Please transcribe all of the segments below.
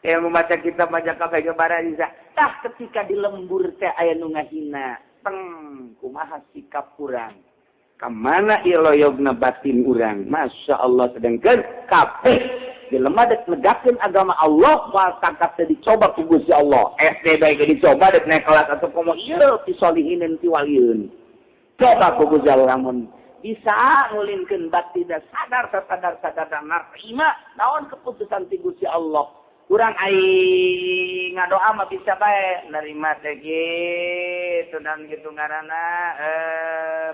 Yang membaca kitab baca kafe gebara bisa. Tah ketika di lembur teh aya nu ngahina. Teng kumaha sikap urang. Kamana ieu loyogna batin urang. Masya Allah sedengkeun kabeh jelema dek negakeun agama Allah moal tangkap teh dicoba ku Gusti Allah. SD bae dicoba dek naik kelas atau komo ieu ti solihinin ti walieun. Coba ku Gusti Allah lamun bisa ngulinkeun batin sadar narima naon keputusan ti Gusti Allah. Urang ai ngadoa mah bisa bae narima teh kitu dan gitu ngaranna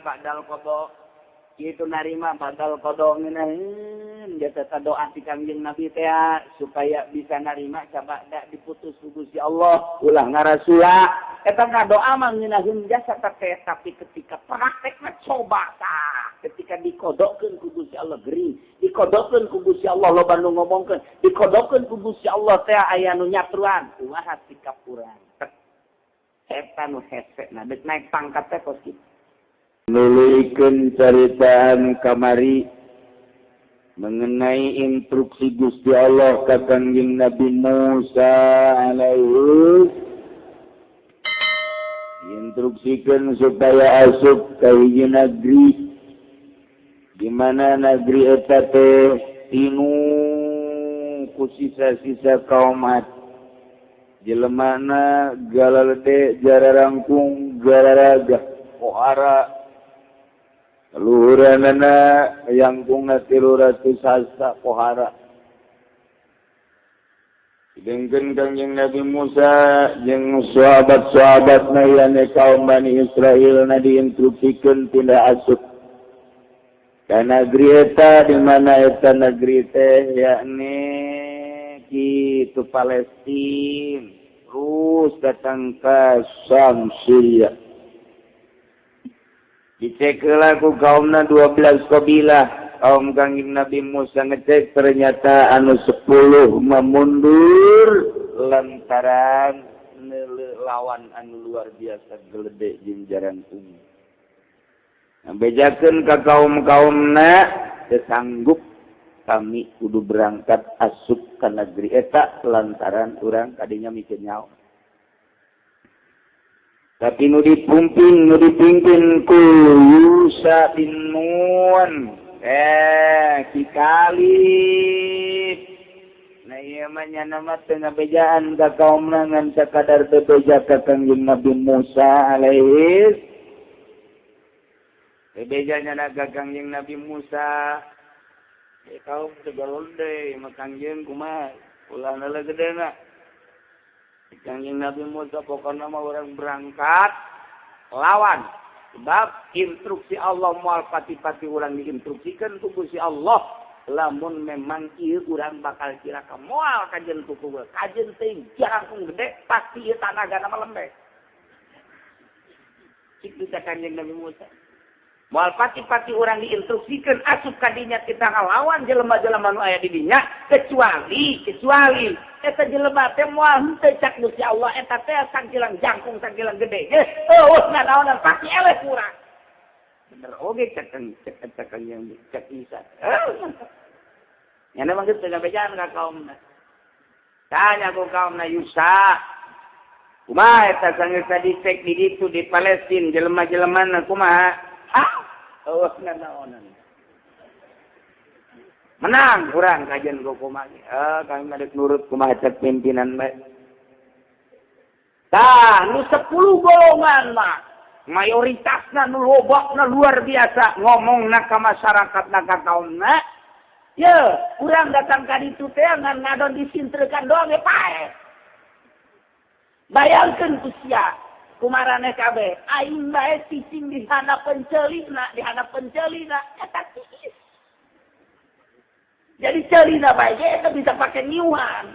badal qada kitu narima badal qada ngeunaheun jasa doa ti Kangjeng Nabi teh supaya bisa narima sabada diputus ku Gusti Allah ulah ngarasula eta ngadoa mah ngeunaheun jasa teh tapi ketika praktekna coba tah ketika dikodokkeun ku Gusti Allah gering dikodokkeun ku Gusti Allah loba nu ngomongkeun dikodokkeun ku Gusti Allah teh aya nu nyatruan kumaha sikap urang eta nu hese na deuk naik pangkat teh kos kitu nuluykeun caritaan kamari mengenai instruksi Gusti Allah ka Kangjeng Nabi Musa alaihi instruksikeun supaya asup ka hiji negeri di mana negeri eta teh tinu ku sisa-sisa kaum Ad jelemana galalede jararangkung gararaga pohara luhuranana yangkungna 300 hasta pohara dengkeun Kangjeng Nabi Musa jeung sahabat-sahabatna yane kaum Bani Israil na diinstruksikeun tindak asup ka negeri eta di mana eta negeri teh yakni kitu Palestina terus datang ke Syam Syria dicek heula ku kaumna 12 kabilah kaum Kangjeng Nabi Musa ngecek ternyata anu 10 memundur lantaran lawan anu luar biasa geledek jeung jarangkung bejakeun ka kaum-kaumna teu sanggup kami kudu berangkat asup ka negeri eta lantaran urang kadinya mikir nyaho tapi nu dipimpin ku Yusha bin Nun kikali nah ieu mah nyana mah teu ngabejaan ka kaumna ngan sakadar teu beja ka Kangjeng Nabi Musa alaihi bejanya na ka Kangjeng Nabi Musa kaum tegalon deui mah Kangjeng kumaha ulahna le gedena Kangjeng Nabi Musa pokoknya mau orang berangkat lawan sebab instruksi Allah moal pati-pati orang diinstruksikan ku Gusti Allah lamun memang ieu urang bakal cilaka moal kajen kuku kajen teh jarang gede pasti ieu tanagana mah lembek kitu teh Kangjeng Nabi Musa moal pati-pati orang diinstruksikan asup kadinya kita ngalawan jelema-jelema nu aya di dinya kecuali eta jelema teh moal henteu cak Gusti Allah eta teh sangkilang jangkung sangkilang gede ge eueus naonan pasti eleh kurang bener oge cak yang cak Isa nya mah geus teu ngabejaan ka kaumna tanya ku kaumna Yusha kumaha eta sanggeus dicek di ditu di Palestina jelema-jelemana kumaha eueus naonan menang kurang kajian kumaha kami ngadek nurut kumaha cek pimpinan bae tah nu 10 golongan mah mayoritasna nu lobokna luar biasa ngomongna ka masyarakatna ka kaumna ye urang datang ka ditu teh ngan ngadon disintrekan doang ge pae bayangkeun ku sia kumarane kabeh aing bae cicing di handap pencelina eta tiis jadi celina bae eta bisa pakai niuhan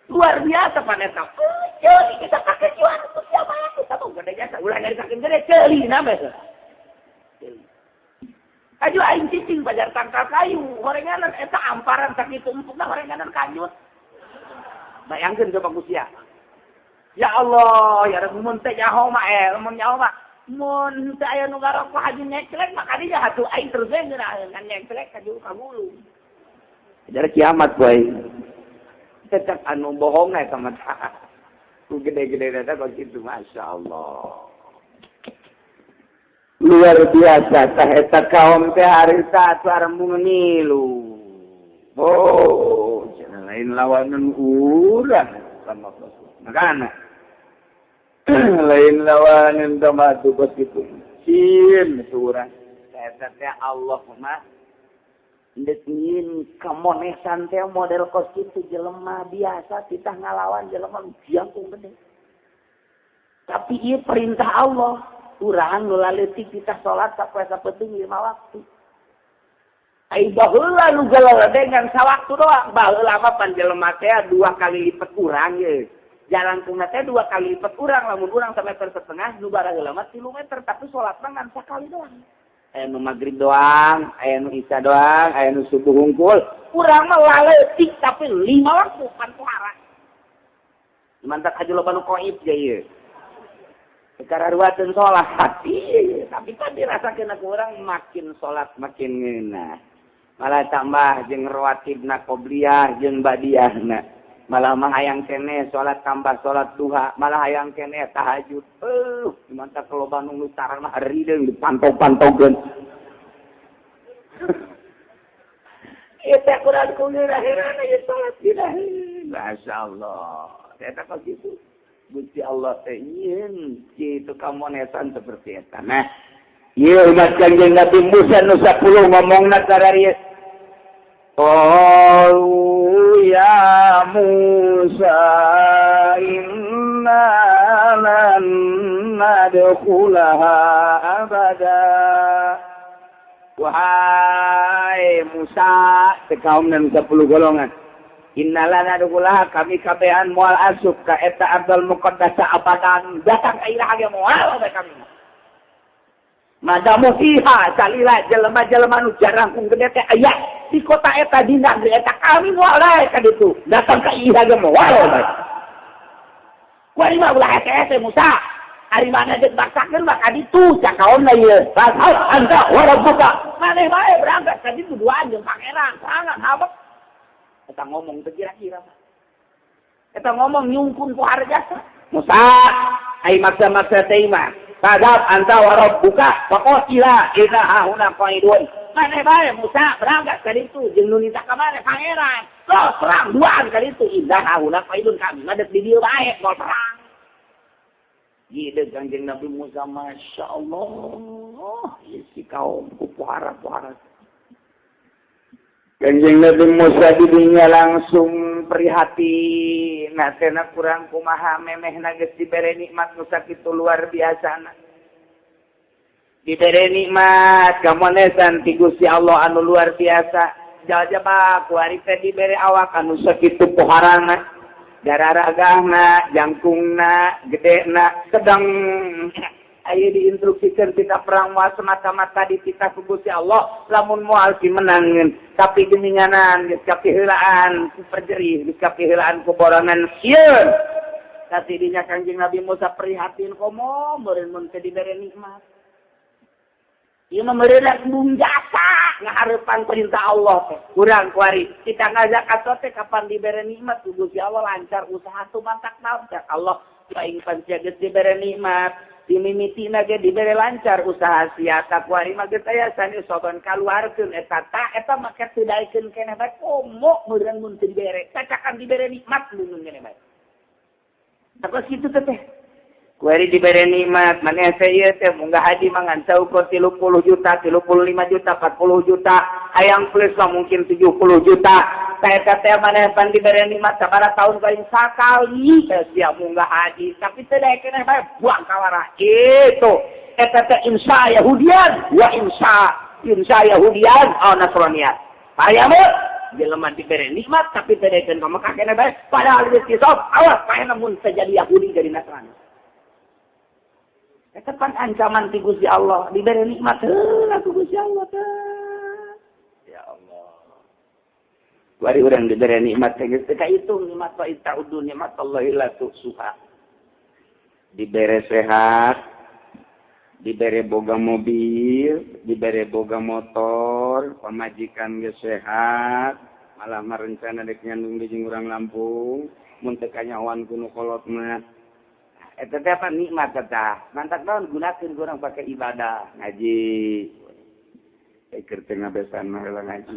luar biasa paneta celi bisa pakai niuhan untuk siapa kita tuh gede jasa ulah nyari saking gede celina bae aju aing cicing pajar tangkal kayu horenganan eta amparan sakitu empukna horenganan kanjut bayangkeun coba ku sia ya Allah, ya Rabbi mun teh nyaho mah mun nyaho mah mun teh aya nu garok ka haji nyeklek mah kadinya hatu aing terus we ngeunah ngan nyeklek ka juru ka gulu. Jadi kiamat boy. Tetap anu bohong eta mah. Ku gede-gede eta kok kitu masyaallah. Luar biasa tah eta kaum teh harita sareng ngilu. Oh, jangan lain lawanan urang sama makana. Lain lawanan sama tugas itu. Sin urang. Eta teh Allah mah ndek nyin kamonesan teh model kos kitu jelema biasa kita ngalawan jelema jangkung gede. Tapi ieu perintah Allah, urang nu laleutik kita salat sapoe sapeting 5 waktu. Ai baheula nu galaledengan sawaktu doang, baheula mah pan jelema teh 2 kali lipat urang ye. Jalan kuna teh 2 kali lipat urang, lamun urang 1,5 meter, nu baraheula mah 3 meter, tapi salat mah ngan sakali doang. Aya nu maghrib doang, aya nu isya doang, aya nu subuh hungkul. Urang mah laleutik tapi 5 waktu pan pohara. Mantap aja lo panu koib ya ieu. Sekarang ruatin sholat tapi kan dirasakan aku orang makin sholat makin ngena. Malah tambah jeung rawatibna qobliyah jeung badiahna. Malah mah hayang kene sholat tambah sholat duha, malah hayang kene tahajud. Mantap kalau Bandung Utara mah rideung dipantau-pantaukeun. Eta kurang kungeurah-heurana ieu sholat tidak. Masyaallah. Eta kok gitu. Gusti Allah teh ieun kitu kamonesan seperti eta. Nah, ieu umat Kanjeng Nabi Musa nu 10 ngomongna kararieu. Qalu ya Musa inna lan nadkhulaha abada. Wahai Musa, kaumna 10 golongan. Innalana dukulah kami kabehan mual asuk ka eta Abdul Muqaddasa abadan datang ka irah ge mual bae kami. Madamu fiha salila jelema-jelema nu jarang kung gede teh aya di kota eta di negeri eta kami mual bae ka ditu. Datang ka irah ge mual bae. Kuari mah ulah eta Musa. Ari mana deuk baksakeun mah ka ditu cakaonna ieu. Fasal anta wa rabbuka. Maneh bae berangkat ka ditu duaan jeung pangeran. Sangat habek. Kita ngomong kira-kira. Kita ngomong nyungkun ku harga. Musa, ai maksa-maksa teh mah. Kadab anta wa rabbuka faqatila idza hauna qaidun. Maneh bae Musa berangkat ka ditu jeung nu nita ka maneh pangeran. Los perang duaan ka ditu idza hauna qaidun kami ngadeg di dieu bae gol perang. Ieu Kanjeng Nabi Musa masyaallah. Si kaum ku pohara-pohara. Kanjeng Nabi Musa didinya langsung prihatin. Nah, tena kurang kumaha memehna geus dibere nikmat nu sakitu luar biasana. Dibere nikmat kamonesan ti Gusti Allah anu luar biasa. Jajaba kuari teh dibere awak anu sakitu poharana. Dararagahna, jangkungna, gedena, sedang ayo diinstruksikan kita perang moal semata-mata di kita ku Gusti Allah lamun moal menangin tapi geninganan geus kapiheulaan ku perjerih geus kapiheulaan ku borangan sieun tapi dinya Kanjeng Nabi Musa prihatin komo meureun mun teu dibere nikmat ieu mah meureunna bung jasa ngahareupan perintah Allah teh urang kuari kita ngazakat teh kapan dibere nikmat ku Gusti Allah lancar usaha tu mantak naon Allah paing pancia geus dibere nikmat dimimitina ge dibere lancar usaha sia takwari mah geus aya sani soban kaluarkeun eta make teu daekeun keneh bae komo meureun mun teu dibere cacakan dibere nikmat mun keneh bae takos kitu teh kuari dibere nikmat maneh teh ieu teh munggah haji mah ngan saukur 30 juta 35 juta 40 juta hayang plus mah mungkin 70 juta saya teh maneh pan dibere nikmat sabaraha taun paling sakali sia munggah haji tapi teu daekeun bae buang kawara itu eta teh insya Yahudian wa insya Yahudian au Nasranian payamun jelema dibere nikmat tapi teu daekeun ka Mekah keneh bae padahal rezeki sok awas pae namun terjadi Yahudi jadi Nasrani eta pan ancaman ti Gusti Allah dibere nikmat heula ku Gusti Allah teh ya Allah wari urang dibere nikmat teh geus teu kahitung nikmat wa ta'uddu nikmatallahi la tuhsuha dibere sehat dibere boga mobil dibere boga motor pamajikan geus sehat malah marencana dek nyandung di jeung urang Lampung mun teu kanyawan kuno kolot mah eta teh apa nikmat eta mantap naon gunakeun urang pake ibadah ngaji keur teu ngabesan mah heula ngaji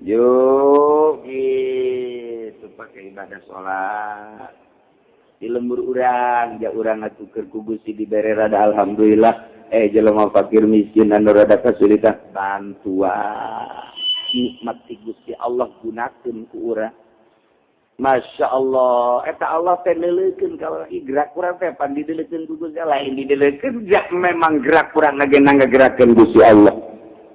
yuk gitu pakai ibadah sholat di lembur urang ja urang atukeun ku Gusti dibere rada alhamdulillah jelema fakir miskin anu rada kesulitan bantuan nikmat ti Gusti Allah gunakeun ku urang Masya Allah eta Allah teh neuleukeun ka gerak urang teh pan didelekeun ku Gusti lain didelekeun jak memang gerak urang ngagena ngagerakeun Gusti Allah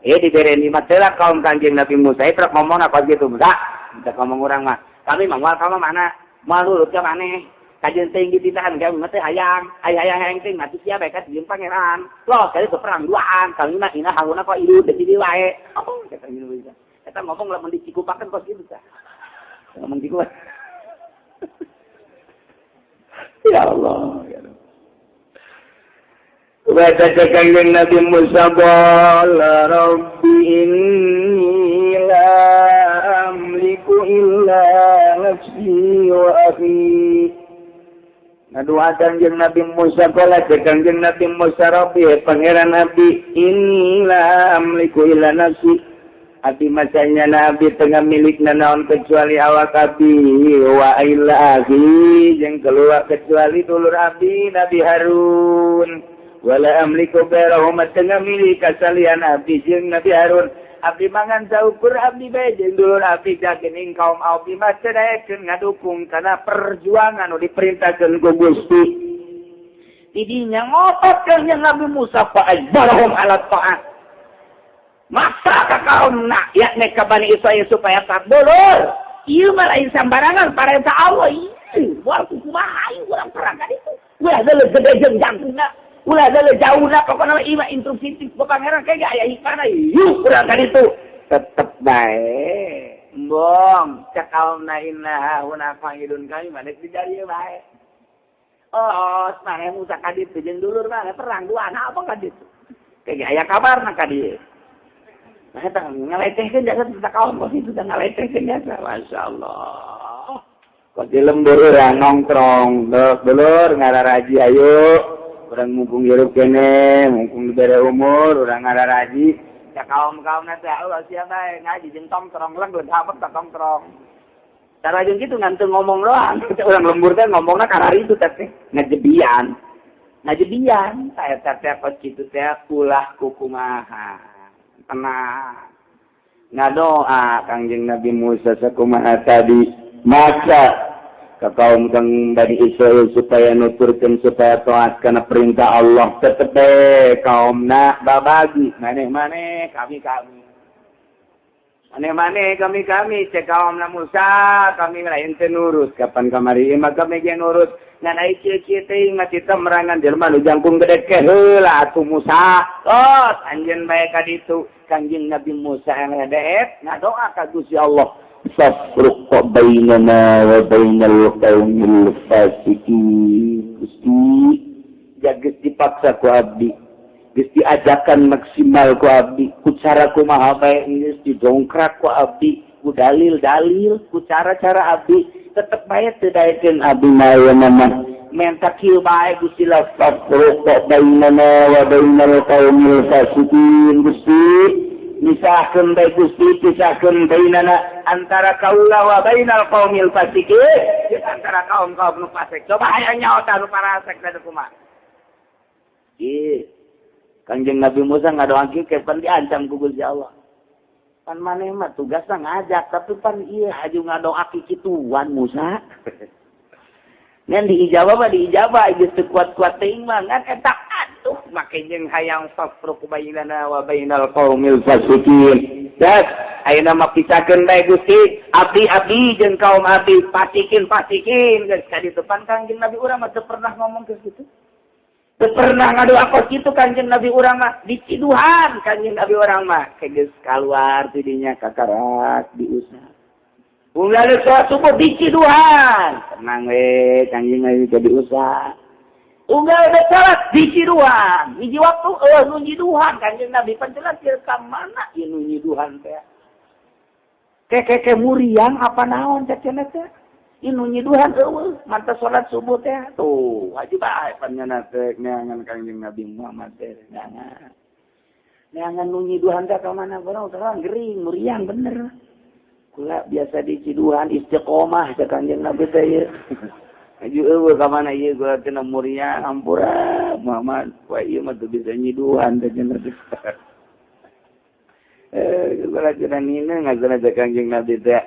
diberi nikmat teh kaum Kanjeng Nabi Musa itu ngomong apa gitu Musa kita ngomong urang mah kami mangwal ka mana malu ka maneh kajen tinggi ditahan kami mah teh hayang hayang teh mati sia bae ka jeung pangeran loh kali teu perang duaan kami mah ina hauna kok ieu teh di wae oh kata ieu bisa eta ngomong lamun dicikupakeun kos kitu tah ngomong di gua ya Allah ya Allah Baca Kanjeng Nabi Musa qala rabbi inni la amliku illa nafsi wa akhi Ngadua Kanjeng Nabi Musa qala Kanjeng Nabi Musa rabbi pangeran Nabi inni la amliku illa nafsi Abi masanya Nabi tengah milik naon kecuali awak Abi wa illa akhi jeung keluar kecuali dulur Abi Nabi Harun wala amliku bairahum tengah milik kasalian abdi jeung Nabi Harun abdi mangan saukur abdi bae jeung dulur abdi jagening kaum abdi mah cedaekeun ngadukung kana perjuangan nu diperintahkeun ku Gusti didinya ngopotkeun jeung Nabi Musa fa ajbarahum ala ta'at maksa ka kaumna yakni ka Bani Israil supaya taat dulur ieu mah lain sambarangan parentah Allah ieu moal kumaha ieu urang perang ka ditu ulah deuleu gede jeung jangkuna ulah ada jauh nak pokoknya ima instruksi ku pangeran kayak gak aya hikmana yuk urang kan itu tetep bae bong cak kaumna inna hauna fa'idun kami maneh dijari bae oh maneh Musa ka ditu jeung dulur maneh perang duana apa ka ditu kayak gak aya kabarna ka dieu nah eta ngaletehkeun jasa kita kaum kos itu dan ngaletehkeun jasa masyaallah kok di lembur urang nongkrong dulur ngararaji ayo orang mumpung hirup kene, mumpung diberi umur, orang ngararaji. Ya kaum-kaum nanti Allah siapa ngaji jeung tongkrong lang geus hapet ka tongkrong. Cara jeung kitu ngan teu ngomong doang. Urang lembur teh ngomongna karari itu teh ngajebian. Ngajebian eta teh kos kitu teh ulah kukumaha. Tenang. Ngadoa Kangjeng Nabi Musa sakumaha tadi maka ke kaum kang Bani Israil supaya nuturkeun supaya taat kana perintah Allah tetep kaumna babagi maneh-maneh kami maneh-maneh kami cek kaumna Musa kami lain teu nurut kapan kamari mah kami ge nurut ngan ai kieu-kieu teuing mah kita merangan jelema nu jangkung gede ke heula atuh Musa oh anjeun bae ka ditu Kanjeng Nabi Musa yang ngadeet ngadoa ka Gusti Allah Fafruq bainana wa bainal qaumil fasiqin Gusti geus dipaksa ku abdi geus diajakan maksimal ku abdi ku cara kumaha bae geus didongkrak ku abdi ku dalil-dalil ku cara-cara abdi tetep bae teu daekeun abdi mayeuna mah menta kieu bae Gusti la fafruq bainana wa bainal qaumil fasiqin Gusti misahkeun bae Gusti pisahkeun bainana antara kaula wa bainal qaumil fasiqin antara kaum nu fasik coba aya nyaota nu parasek teh kumaha ieu Kanjeng Nabi Musa ngadoakeun kepan diancam ku Gusti Allah pan maneh mah tugasna ngajak tapi pan ieu aju ngadoakeun kituan Musa ngan diijabah mah diijabah geus teu kuat-kuat teuing mah ngan eta atuh make jeung hayang fafruq bainana wa bainal qaumil fasiqin das ayeuna mah pisahkeun bae Gusti abdi jeung kaum abdi fasikin geus ka ditu pan Kanjeng Nabi urang mah teu pernah ngomong ke situ teu pernah ngadoa kos kitu Kanjeng Nabi urang mah diciduhan Kanjeng Nabi urang mah geus kaluar ti dinya kakarak diusah Unggal sholat subuh biji Tuhan. Tenang we, Kanjeng Nabi jadi usaha. Unggal salat di Ciduhan. Hiji waktu nu nyiduhan Kanjeng Nabi pancelas ka mana ieu nu nyiduhan teh. Keke muriang apa naon teh cenah teh. Ieu nyiduhan eueuh manta salat subuh teh. Tuh, wajib bae panjenengan teh neangan Kanjeng Nabi Muhammad teh. Neangan nu nyiduhan teh ka mana barang terang gering muriang bener. Kula biasa di Ciduhan istiqomah teh Kanjeng Nabi teh ieu. Aju eueuh ka mana ieu gua teh muriang ampura Muhammad. Wah ieu mah teu bisa nyiduhan teh cenah teh. Kula cenah nina ngazana teh Kanjeng Nabi teh.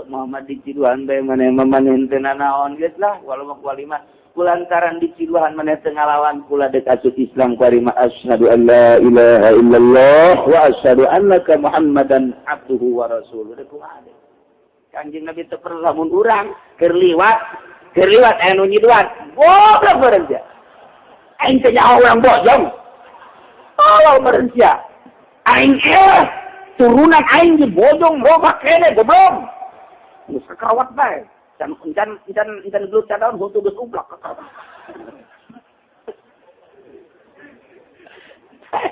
Muhammad di Ciduhan teh maneh maneh teu nanaon geus lah walau kualima. Kulantaran di Ciduhan maneh teu ngalawan kula dek asup Islam kuarima asyhadu an la ilaha illallah wa asyhadu annaka Muhammadan abduhu wa rasuluh. Kanjeng Nabi teu perlu lamun urang keur liwat aya nu nyiduhan. Goblok meureun sia. Aing teh nyaho urang bojong. Tolol meureun sia. Aing turunan aing di bojong robak kene goblok. Geus kakawat bae. Encan gelut cadaon hutu geus ublak kakawat.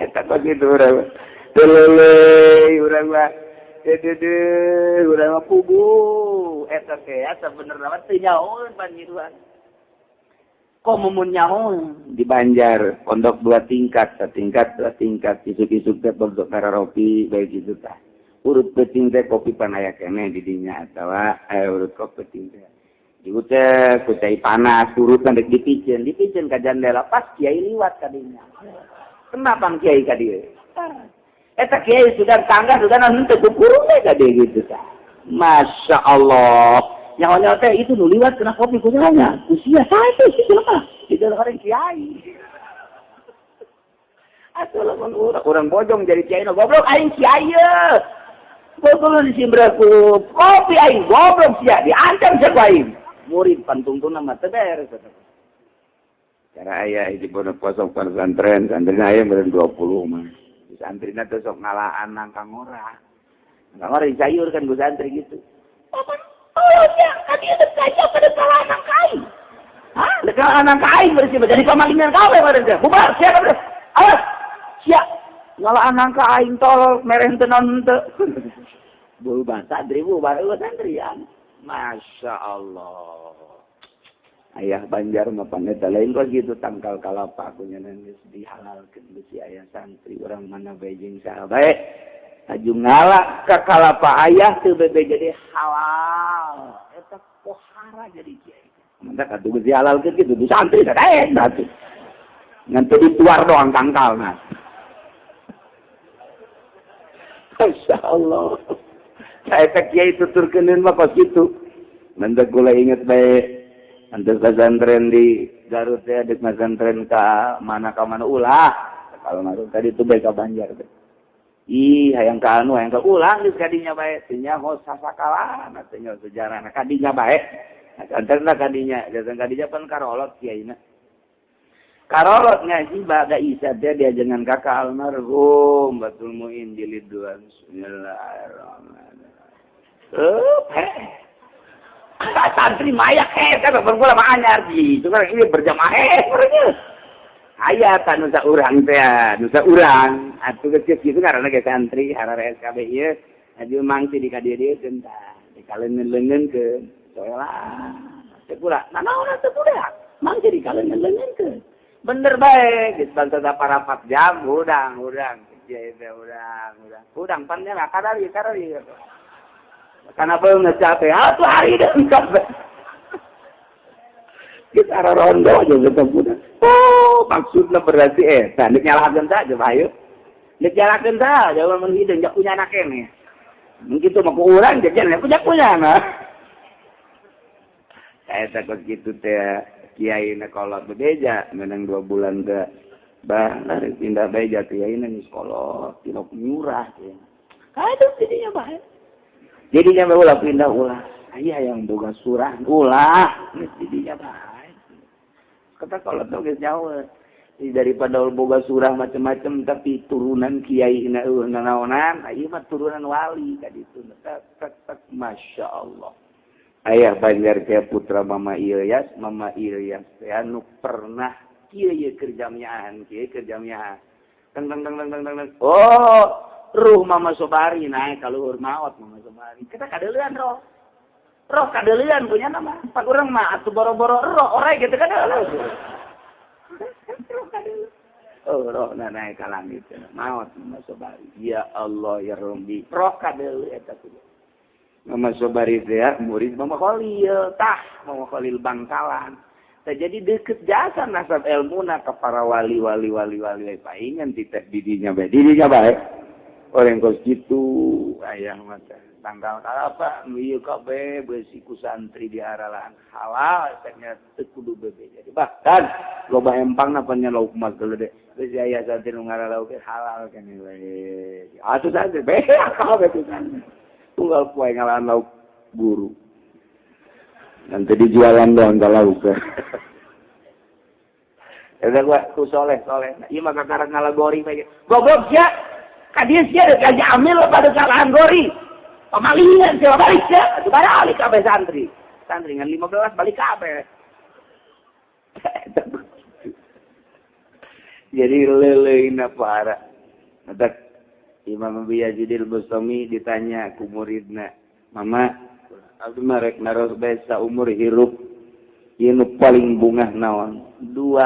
Eta begitu urang. Telele urang mah. Urang mah pugu. Eta teh asa bener nama teu nyahoeun pan nyiduhan. Komun nyahoeun di Banjar, pondok 2 tingkat, 1 tingkat, 2 tingkat, isuk-isuk teh pondok kararopi bae kitu tah. Urut peuting teh kopi pan aya keneh di dinya atawa urut kopi peuting teh. Ieu teh ku cai panas urut rek dipicen ka jandela pas kiai liwat ka dinya. Kenapa kiai ka dieu? Eta kiai sudah tangga sudah henteu kukurung teh ka dieu gitu tah. Masya Allah. Nyawa-nyawa teh itu nu liwat kena kopi kunyanya. Usia sae teh sih kenapa? Itu orang kiai. Atuh lamun urang bojong jadi kiai no goblok aing kiai ye. Goblok disimbreku kopi aing goblok sia diancam sia ku aing. Murid pantungtuna mah teu beres. Cara aya hiji pondok kosong pesantren, santri aya meureun 20 mah. Santrina teh sok ngalaan nang kang ora. Kang ora dicayur kan ku santri gitu. Oh ya, kami ada saja pada salah anak kain. Hah? Dekat anak kain bersih. Jadi pemalingan kau yang ada. Bubar, siapa beres? Awas, siap. Ngalah anak kain tol, mereh tenon te. Bubar, santri bubar, santrian. Masya Allah. Ayah Banjar mah pandeta lain kok gitu tangkal kalapa aku nyanangis dihalalkeun besi ayah santri orang mana beijing sahabat. Aju ngalak ke kalapa ayah teu bebe jadi halal. Eta pohara jadi kiai. Mentak atuh geus dihalalkeun kitu di santri teh eta tuh. Ngan teu dituar doang tangkalna. Masyaallah. Saya teh kiai tuturkeun mah kos kitu. Mentak kula inget bae antes pesantren di Garut teh dek pesantren ka mana ulah. Kalau ngaruh tadi itu bae ka Banjar teh. Ih, hayang ka anu, hayang ka ulang geus kadinya bae, teh nyaho sasakala, teh nyaho sejarahna kadinya bae. Antarna kadinya, datang kadinya pan karolot kiaina. Karolot ngaji baga Isa teh diajengan kakak almarhum Batul Muin jilid 2. Bismillahirrahmanirrahim. Santri mayak kan bergula mah anyar gitu kan ini berjamaah ayat nusa urang teh nusa urang atuh geus kitu karana ge santri harare SKB ieu aju mangsi di ka dieu teh dikaleungeun-leungeunkeun soelah teh pula nanaon teh budak mangsi dikaleungeun-leungeunkeun bener bae geus bangsa saparapat jam udang kieu teh udang pannya kadari karena belum ngecapek, tuh hari dan kabar. Kita arah rondo aja ketemu. Oh, maksudnya berarti nek nyalakeun saja bayu. Nek nyalakeun saja jangan menghideung jak punya anak ini. Mungkin tuh mau urang jajan punya mah. Saya takut gitu teh kiai na kolot bebeja menang 2 bulan ke bah pindah beja kiai na kolot tilok nyurah ya. Aduh jadinya bae. Jadinya ulah pindah ulah. Ayah yang boga surah ulah. Jadinya baik. Kata kalau tuh geus nyawa. Daripada boga surah macam-macam tapi turunan kiai naonan, ieu mah turunan wali ka ditu. Masya Allah. Ayah Banjar teh putra Mama Ilyas teh anu pernah kieu kerjamiahan teng. Oh, ruh Mama Sobari naik ka luhur maot Mama Sobari. Kita kadeuleun roh kadeuleun punya nama. Pak urang mah atuh boro-boro roh ore gitu kan. Roh kadeuleun. Oh, roh naik ka langit. Maot Mama Sobari. Ya Allah ya Rabbi. Roh kadeuleun eta tuh. Mama Sobari teh murid Mama Khalil, Mama Khalil Bangkalan. Jadi deket jasa nasab ilmuna ke para wali paingan titeh didinya bae. Orang kos gitu ayah mata tanggal apa ieu kabeh beusi ku santri diaralaan halal ternyata teu kudu bebe. Jadi bahkan loba empangna panya lauk mah gede. Geus aya santri nu ngaralauk halal kan we. Atuh santri bebe akal betul kan. Tunggal poe ngalaan lauk guru. Nanti dijualan doang kalau lauk. Ada gua ku soleh. Ieu mah kakarang ngalagori bae. Goblok sia. Ka dieu sia deuk amil pada kesalahan gori. Pamalingan sia balik sia. Atuh balik kabeh santri. Santri ngan 15 balik kabeh. Jadi leleuina parah. Matak Imam Abi Yazidil Bustami ditanya ku muridna, "Mama, abdi mah rek naros bae saumur hirup ieu nu paling bungah naon?" 2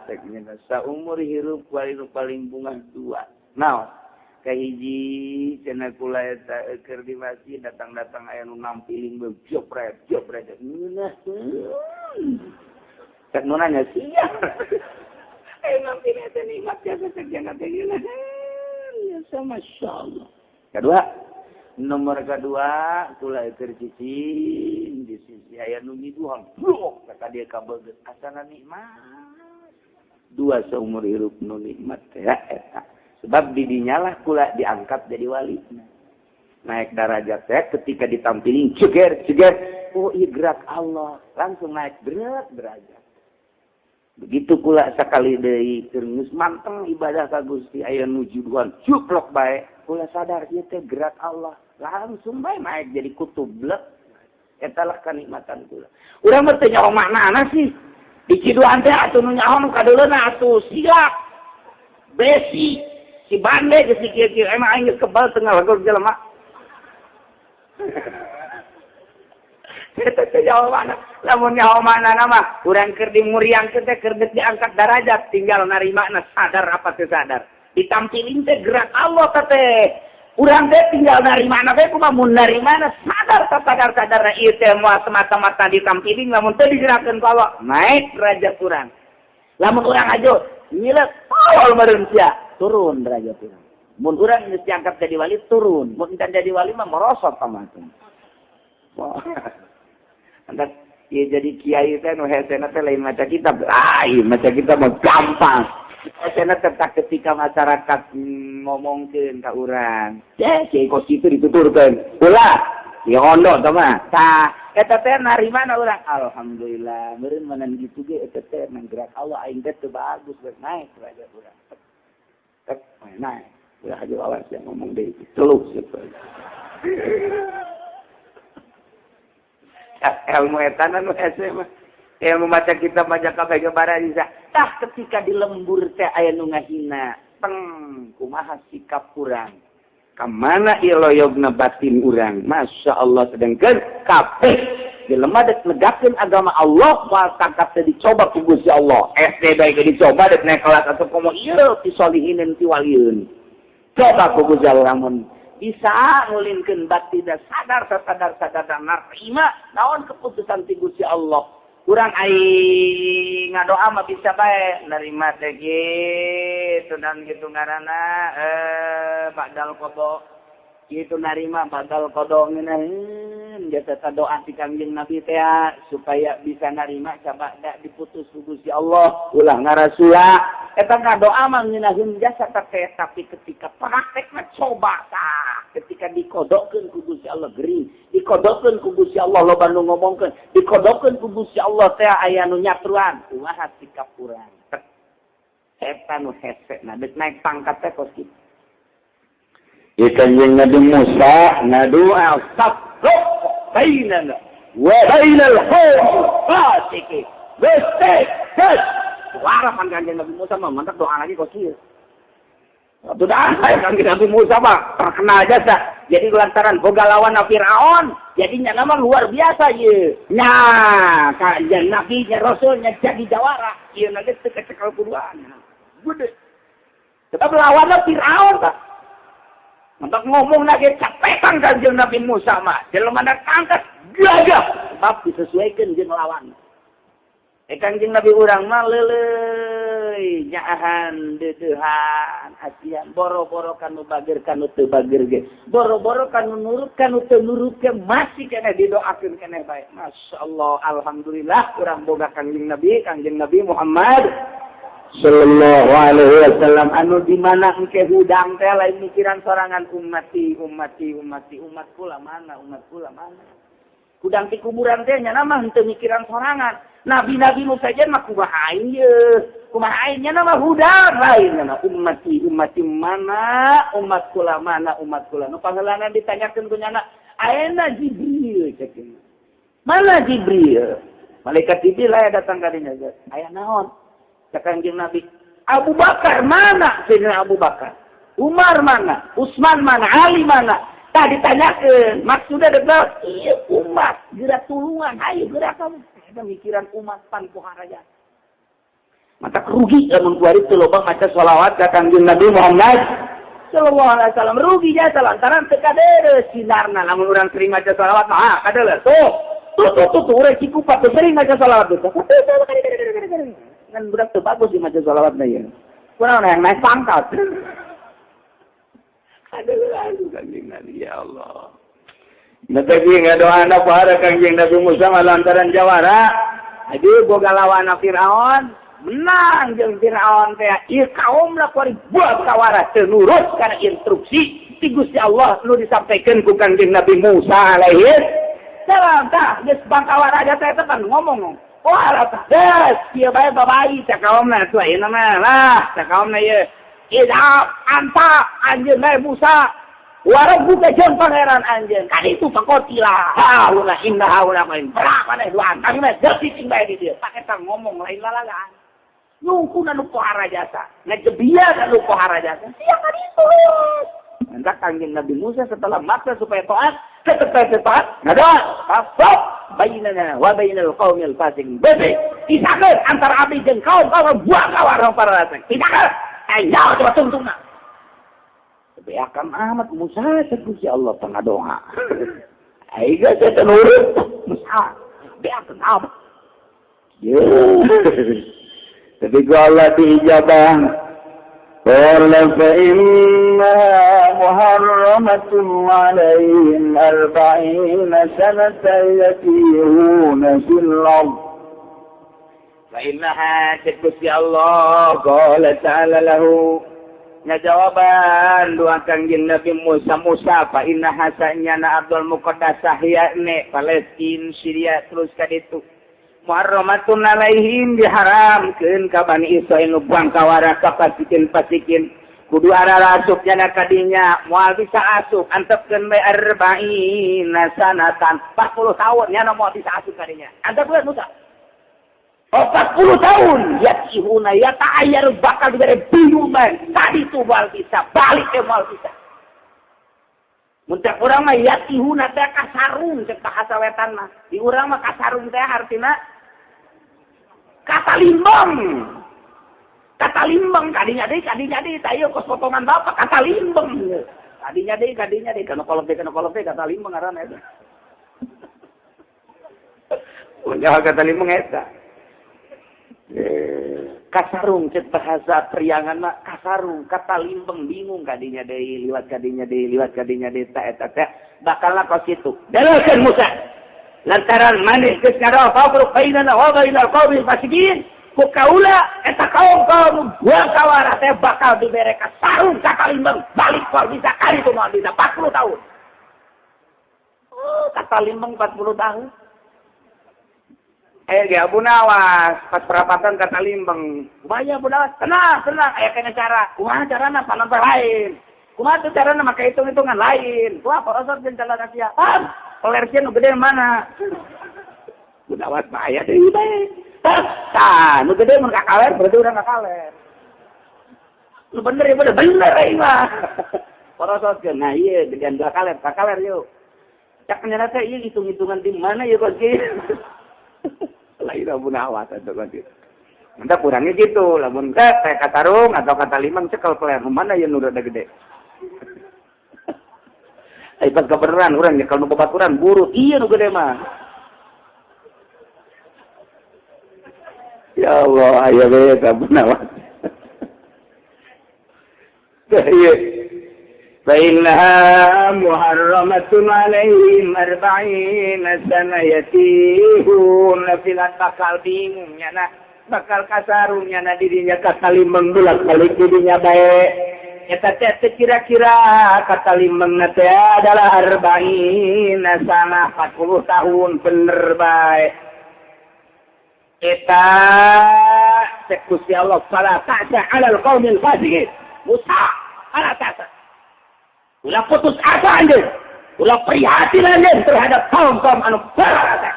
teknya saumur hirup paling bungah 2. Naon? Kahiji cenah kula eta keur di masjid datang-datang aya nu nampiling beug jopret. Ngeunah. Cek nu nanya sia. Nampiling teh nikmat biasa kerjana teh geuna. Masya Allah. Nomor kedua, kula keur cicing di sisi aya nu ngiduhan. Blok kata dia kabeget asana nikmat. 2 seumur hirup nu nikmat ya eta. Sebab didinya lah kula diangkat jadi wali. Naik derajat teh ketika ditampilin ceger. Oh, iya gerak Allah, langsung naik derajat. Begitu pula sekali deui keur geus manteng ibadah ka Gusti aya nuju duan juplok bae kula sadar ieu teh gerak Allah langsung bae naik jadi kutub blek eta lah kanikmatan kula urang mah teu nyaho maknana sih di ciduan teh atuh nu nyaho nu kadeuleuna atuh silak besi si bande geus kieu-kieu emang aing geus kebal teu ngalagor jelema Kita jauh mana, lamun nyaho mana nama, urang keur dimuriang teh keur diangkat derajat, tinggal narimana sadar apa teu sadar. Ditampilin teh gerak Allah teh. Urang teh tinggal narimana bae kumaha mun narimana sadar ieu teh moal semata-mata ditampilin lamun teu digerakkeun ku Allah, naik derajat urang. Lamun urang ajo ngileut tolol meureun sia, turun derajat urang. Mun urang geus diangkat jadi wali turun, mun teu jadi wali mah merosot pamatung. Wah. Antak ya jadi kiai teh nu hesena teh lain maca kitab. Lain maca kitab mah gampang. Hesena tetap ketika masyarakat ngomongkeun ka urang. Kiai kos kitu dituturkeun. Ulah, ya ondo tah mah. Tah eta teh narimana urang? Alhamdulillah, meureun manan kitu ge eta teh nang gerak Allah aing teh teu bagus geus naik derajat urang. Tek naik. Ulah aja awas yang ngomong deui. Celuk situ. Ilmu etan anu hese mah ilmu maca kitab maca kabeh gambaran bisa ketika di lembur teh aya nu ngahina kumaha sikap urang ka mana ieu loyogna batin urang masya Allah sedengkeun kabeh jelema dek negakeun agama Allah moal tangkap teh dicoba ku Gusti Allah SD bae dicoba dek naik kelas atuh komo ieu ti solihinin ti walieun coba ku Gusti Allah lamun bisa ngulinkeun batin sadar narima naon keputusan ti Gusti Allah. Urang ai ngadoa mah bisa bae narima teh kitu dan kitu ngaranna badal qada kitu narima badal qada ngeunaheun jasa doa ti Kangjeng Nabi teh supaya bisa narima sabada diputus ku Gusti Allah ulah ngarasula eta ngadoa mah ngeunaheun jasa teh tapi ketika praktekna coba tah ketika dikodokkeun ku Gusti Allah gering dikodokkeun ku Gusti Allah loba nu ngomongkeun dikodokkeun ku Gusti Allah teh aya nu nyatruan kumaha sikap urang eta nu hese na deuk naik pangkat teh kos kitu ieu Kanjeng Nabi Musa ngadoa sabro bainana wa bainal fasiqin. Bestek. Suara kan Kanjeng Nabi Musa mah mantap doa lagi kok kieu. Waktu dah Kanjeng Nabi Musa mah terkenal jasa. Jadi lantaran boga lawan Firaun, jadinya nama luar biasa ye. Nah, Kanjeng Nabi nya Rasulnya jadi jawara. Ieu nanti cekal kuduan. Gede. Tetap lawan Firaun tak. Untuk ngomong lagi capekan Kanjeng Nabi Musa mah. Jelema angkat gagah. Sebab disesuaikan jeung lawan. Kanjeng Nabi urang mah leuleuy nyaahan deudeuhan asian boro-boro kanu bageur kanu teu bageur ge boro-boro kanu nurut kanu teu nurut ge masih keneh didoakeun keneh bae. Masyaallah alhamdulillah urang boga Kanjeng Nabi Muhammad sallallahu alaihi wasallam anu di mana engke hudang teh lain mikiran sorangan umat kula mana hudang ti kuburan teh nya mah henteu mikiran sorangan. Nabi-nabi nu sajen mah kumaha aing ye. Kumaha aing nya mah hudang lain nya ummati mana umat kula mana umat kula. Nu pangeulana ditanyakeun ku nyana, "Ayeuna Jibril?" cek. "Mana Jibril?" Malaikat Jibril aya datang ka dinya. "Aya naon?" Cek Kanjeng Nabi, "Abu Bakar mana?" Sayyidina Abu Bakar. "Umar mana? Utsman mana? Ali mana?" Tah ditanyakeun, maksudna debat ieu umat, geura tulungan, hayu geura kamu. Mikiran umat pan poharaja. Mata rugi lamun kuari teu loba maca shalawat ka Kanjeng Nabi Muhammad sallallahu alaihi wasallam. Rugi jasa lantaran teu kadeureuh sinarna. Lamun urang sering maca shalawat mah kadeuleuh. Tuh urang cikupat teu sering maca shalawat teh. Kan budak teu bagus di maca shalawatna ieu. Kunaon yang naik pangkat. Aduh Kanjeng Nabi ya Allah. Natagi ngadoana para Kanjeng Nabi Musa lantaran jawara. Jadi boga lawan Firaun, menang jeung Firaun teh. Ieu kaumna kuari buat kawara teu nurut kana instruksi ti Gusti Allah nu disampaikeun ku Kanjeng Nabi Musa alaihi salam. Tah geus bangkawara aja teh kan ngomong. Wah tah geus ieu bae babai teh kaumna tu ayeuna mah lah teh kaumna ieu. Idap anta anjeun bae Musa. Warung buka jeung pangeran anjeun. Kan itu pakotilah. Haula inna haula main. Berapa nih duaan. Kami mah jadi tinggal di dia. Pakai tang ngomong lain lalagaan. Nyungku nu pohara jasa. Ngejebia nu pohara jasa. Siapa itu? Hendak Kanjeng Nabi Musa setelah maksa supaya taat, taat. Ngada. Fasok bainana wa bainal qaumil fasiqin. Bebe. Pisahkeun antara abdi jeung kaum buang kawarang para rasek. Pisahkeun. Ayo coba tungtungna. Beakan amat Musa Gusti Allah tengah doa. Aiga saya nurut Musa. Beakan amat. Tapi Allah diijabah. Qala fa inna muharramatun 'alaihim 40 sanatan yatihuna fil ardh. Fa innaha Gusti Allah qala ta'ala lahu jawaban dua Kanjeng Nabi Musa fa inna hasanya na Abdul Muqaddasah yakni Palestina Syria terus ka ditu muharramatun alaihim diharamkeun ka Bani Israil nu buang kawara ka pasikin kudu arara asupnya na kadinya moal bisa asup antepkeun bae 40 sanatan 40 tahun nya moal bisa asup kadinya antepkeun Musa 40 tahun yatihuna yata'ayyar bakal diberi bingung man tadi itu mal bisa balik ke mal bisa muntah urang mah yatihuna teh kasarung cek bahasa wetan mah di urang mah kasarung teh artina kata limbang kadinya deui tayo kos potongan bapak kata limbang kadinya deui kana kolot kata limbang ngaranna eta punya kata limbang eta kasarung cek bahasa priangan mah kasarung kata limbeng bingung kadinya deui liwat kadinya deui ta eta teh bakalna kos kitu daleukeun Musa lantaran maneh geus ngaroh fafruq bainana wa bainal qaumil fasiqin ku kaula eta kaum buang kawara teh bakal dibere kasarung kata limbeng balik kal bisa kali itu moal bisa 40 tahun kata limbeng 40 tahun dia Abu Nawas pas perapatan kata limbeng. Kumaha Abu Nawas? Tenang. Aya kena cara. Kumaha carana panon lain. Kumaha tuh carana make hitung-hitungan lain. Kumaha prosot jeung cara sia. pelernya nu gede mana? Budawat bahaya deui bae. Tah, nu gede mun kakaler berarti urang kakaler. Nu bener ya bener ieu mah. Porosotkeun. Nah ieu gedean kakaler yuk. Cak nyana teh ieu hitung-hitungan di mana ya kok kieu. Lain bunawat atuh kan kieu. Mantap kurangnya gitu, lamun teh katarung atau kata limang cekel peler mana ya nu rada gede. Ai pas kebenaran urang nyekel nu babaturan buru ieu nu gede mah. Ya Allah, ayo we bunawat. Iya. فإنها محرمة عليهم 40 سنة يتيهون في bakal bingung nyana bakal kasarung nyana dirinya katalimeng bolak-balik dirinya bae eta teh kira-kira katalimeng teh adalah 40 sana 40 tahun bener bae eta cek Gusti Allah fala ta'sa 'alal qaumil fasiqin Musa ala ta'sa ulah putus asa anjeun. Ulah prihatin anjeun terhadap kaum-kaum anu berata.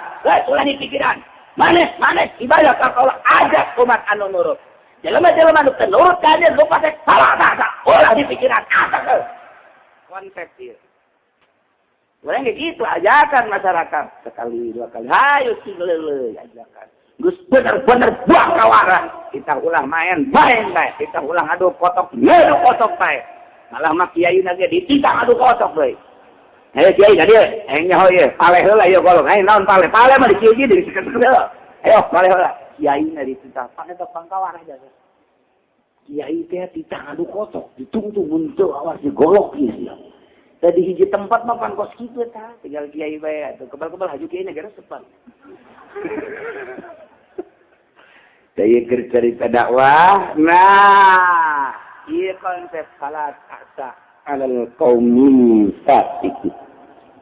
Ulah dipikiran. Maneh ibadah ka Allah ajak umat anu nurut. Jelema-jelema anu teu nurut ka anjeun lupa teh salah asa. Ulah dipikiran asa teh. Konsep ieu. Urang gitu ajakan masyarakat sekali dua kali. Hayu sileuleuy ajakan. Geus bener-bener buang kawaran. Kita ulah main bae. Kita ulah adu kotok, ngeru kotok bae. Malah mak kiai na ge dititang adu kotok deui. Heh kiai ka dieu, heng nyaho ieu, paleh heula ieu golong. Ai naon paleh? Paleh mah di kieu ge di seket-seket heula. Ayo paleh heula. Kiai na dititang, pane teh pangkawar aja. Kiai teh dititang adu kotok, ditungtung muncul awas digolok ieu. Tadi hiji tempat mah pan kos kitu tah, tinggal kiai bae atuh. Kebal-kebal haju kiai negara sepan. Daya cerita dakwah. Nah, iya konsep salat asa alal qaumil fasik.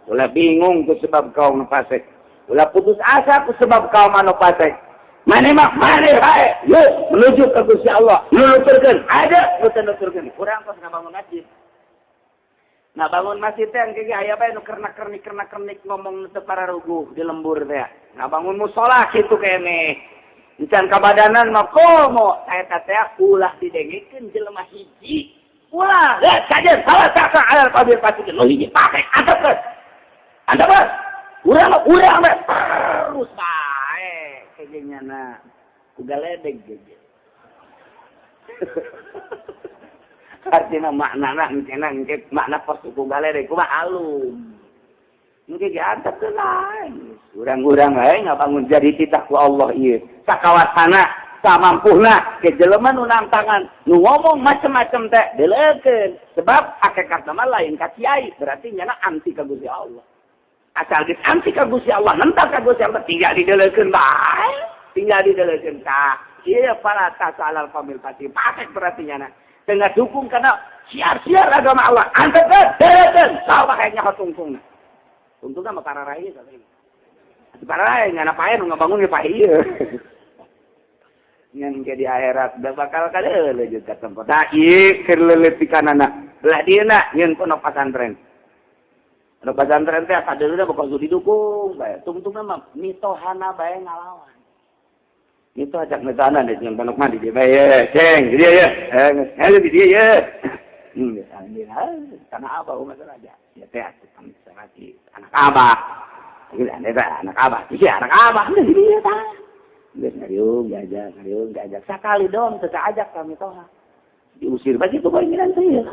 Ulah bingung ku sebab kaum fasik. Ulah putus asa ku sebab kaum anu fasik. Mane mah mane bae. Yuk menuju ke Gusti Allah. Nuturkeun ada nuturkeun. Urang kos ngabangun masjid. Nah bangun masjid teh engke aya bae nu kernak-kernik ngomong teu pararuguh di lembur teh. Nah bangun mushola kitu keneh. Encan kabadanan mah komo eta teh ulah didengikeun jelema hiji. Ulah saja salah saka alal qabil fasikin. Lo hiji pake antepkeun. Antepkeun. Urang terus bae kejenyana. Kugaledeg geje. Artina maknana engke makna pos kugaledeg kumaha alum. Engke ge antepkeun lain. Urang-urang bae ngabangun jadi titah ku Allah ieu. Sakawasana samampuna ke jelema nu nangtangan nu ngomong macam-macam teh deulekeun sebab hakikat mah lain ka kiai berarti nyana anti ka Gusti Allah asal geus anti ka Gusti Allah nentang ka Gusti Allah tinggal dideulekeun bae tinggal dideulekeun tah ieu para tasalal famil pati patek berarti nyana tengah dukung kana siar-siar agama Allah anteukeun deulekeun saha bae nya tungtungna tungtungna mah kararahe tadi parah nyana pae nu ngabangun ge pae ieu ngan ke di akhirat da bakal kadeuleuh jeung ka tempat. Da ieu keur leuleupikanana. Lah dieuna nyeun pondok pesantren. Pondok pesantren teh sadeuleuh bakal didukung bae. Tungtungna mah mitohana bae ngalawan. Itu ajak netana deh jeung pondok mah di dieu bae. Ceng, di dieu ye. Di dieu ye. Kana abah umat aja. Ya teh atuh sangat anak abah. Ini anak abah. Iki anak abah di dieu tah. Geus ngariung diajak sakali dong teu ajak kami toha diusir bagi tuh keinginan teh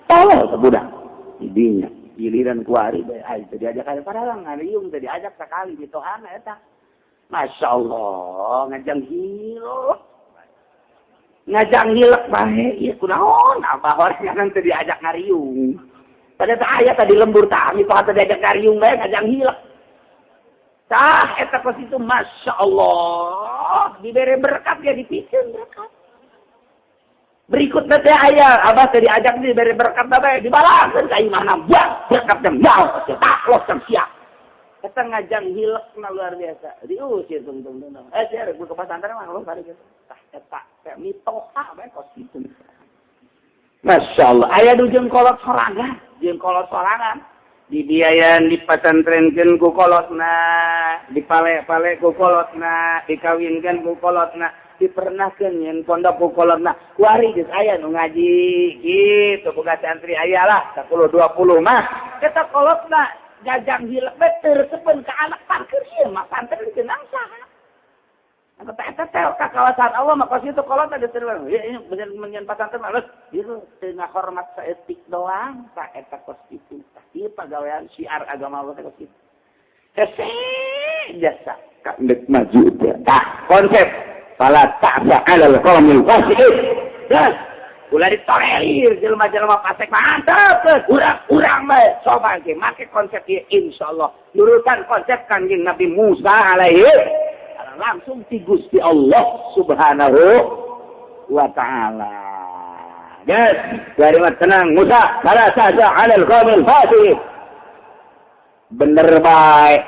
tolol ke budak didinya giliran kuari bae ai teu diajak ka paralang ngariung teu diajak sakali di tohana eta masyaallah ngajang hilek bae ieu kunaon abah orang teu diajak ngariung pada teh aya tadi lembur tah mi toha teu diajak ngariung bae ngajang hilek. Tah eta kos itu Masya Allah diberi berkat ya dipikeun berkat. Berikutnya teh aya abah teh diajak diberi berkat bae dibalakeun ka imahna buat berkat dem nyaho teh taklos teh sia. Eta ngajang hilekna luar biasa. Diusir tungtung. Sia ku ke pesantren mah lu kali gitu. Tah eta teh mitoha bae kos itu. Masya Allah aya nu jeung kolot sorangan. dibiayaan dipasantrenkeun ku kolotna, dipale-pale ku kolotna, dikawinkeun ku kolotna, dipernahkeun nyen pondok ku kolotna. Kuari geus aya nu ngaji kitu boga santri aya lah 10 20 mah. Eta kolotna jajang hilek beter sepen ka anak parkir ieu mah santri teu saha. Eta teh ka kawasan Allah mah kos itu kolotna diterima. Ya ini menyen pasantren mah ieu teu ngahormat saeutik doang sa eta kos itu. Ieu pagawean syiar agama Allah kos itu. Hese jasa ka ndek maju teh. Tah konsep fala ta'sa 'alal qaumil fasiqin. Dan ulah ditolerir jelema-jelema fasik mantap urang mah coba ge make konsep ieu insyaallah nurutan konsep Kanjeng Nabi Musa alaihi langsung ti Gusti Allah Subhanahu wa taala. Yes, dari tenang Musa, fala ta'sa 'alal qaumil fasiqin. Bener baik.